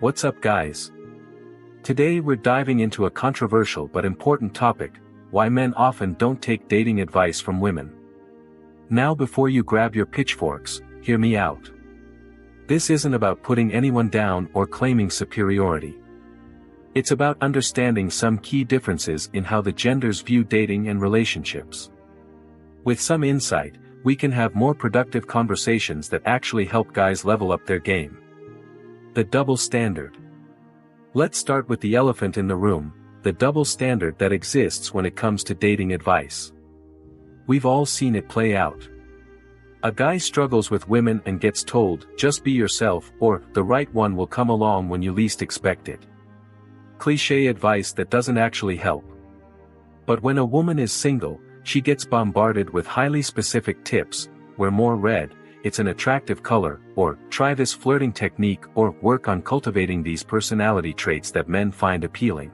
What's up, guys? Today we're diving into a controversial but important topic: why men often don't take dating advice from women. Now, before you grab your pitchforks, hear me out. This isn't about putting anyone down or claiming superiority. It's about understanding some key differences in how the genders view dating and relationships. With some insight, we can have more productive conversations that actually help guys level up their game. The double standard. Let's start with the elephant in the room, the double standard that exists when it comes to dating advice. We've all seen it play out. A guy struggles with women and gets told, just be yourself, or the right one will come along when you least expect it. Cliché advice that doesn't actually help. But when a woman is single, she gets bombarded with highly specific tips: wear more red, it's an attractive color, or try this flirting technique, or work on cultivating these personality traits that men find appealing.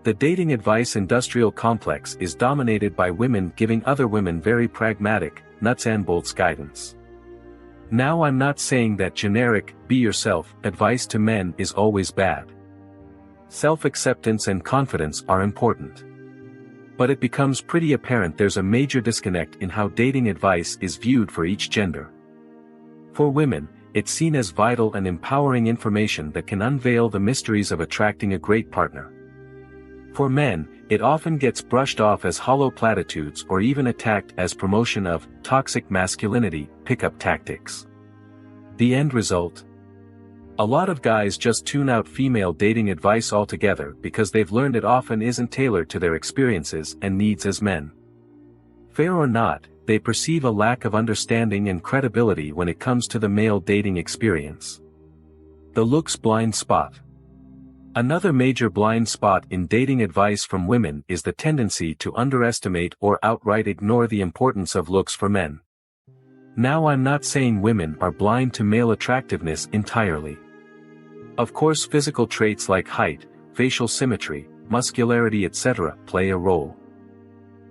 The dating advice industrial complex is dominated by women giving other women very pragmatic, nuts and bolts guidance. Now, I'm not saying that generic, be yourself, advice to men is always bad. Self-acceptance and confidence are important. But it becomes pretty apparent there's a major disconnect in how dating advice is viewed for each gender. For women, it's seen as vital and empowering information that can unveil the mysteries of attracting a great partner. For men, it often gets brushed off as hollow platitudes or even attacked as promotion of toxic masculinity, pickup tactics. The end result? A lot of guys just tune out female dating advice altogether because they've learned it often isn't tailored to their experiences and needs as men. Fair or not, they perceive a lack of understanding and credibility when it comes to the male dating experience. The looks blind spot. Another major blind spot in dating advice from women is the tendency to underestimate or outright ignore the importance of looks for men. Now, I'm not saying women are blind to male attractiveness entirely. Of course, physical traits like height, facial symmetry, muscularity, etc. play a role.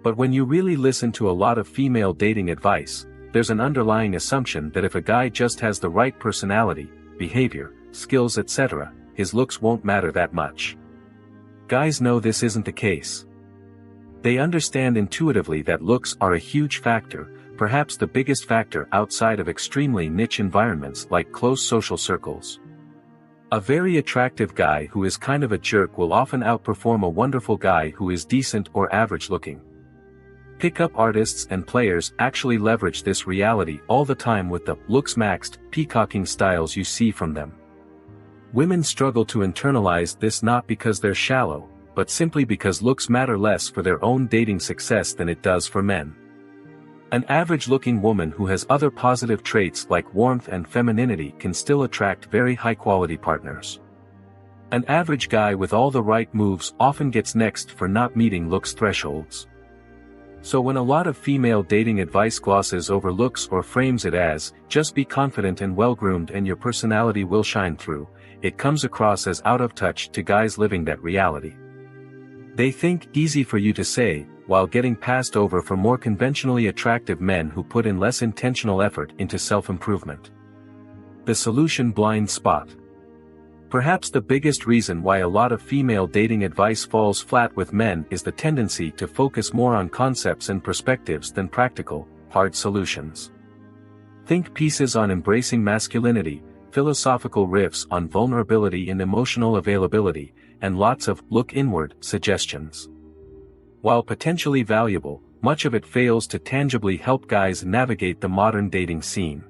But when you really listen to a lot of female dating advice, there's an underlying assumption that if a guy just has the right personality, behavior, skills, etc., his looks won't matter that much. Guys know this isn't the case. They understand intuitively that looks are a huge factor, perhaps the biggest factor outside of extremely niche environments like close social circles. A very attractive guy who is kind of a jerk will often outperform a wonderful guy who is decent or average looking. Pickup artists and players actually leverage this reality all the time with the looks-maxed, peacocking styles you see from them. Women struggle to internalize this not because they're shallow, but simply because looks matter less for their own dating success than it does for men. An average-looking woman who has other positive traits like warmth and femininity can still attract very high-quality partners. An average guy with all the right moves often gets next for not meeting looks thresholds. So when a lot of female dating advice glosses over looks or frames it as, just be confident and well-groomed and your personality will shine through, it comes across as out of touch to guys living that reality. They think easy for you to say, while getting passed over for more conventionally attractive men who put in less intentional effort into self-improvement. The solution: blind spot. Perhaps the biggest reason why a lot of female dating advice falls flat with men is the tendency to focus more on concepts and perspectives than practical, hard solutions. Think pieces on embracing masculinity, philosophical riffs on vulnerability and emotional availability, and lots of look inward suggestions. While potentially valuable, much of it fails to tangibly help guys navigate the modern dating scene.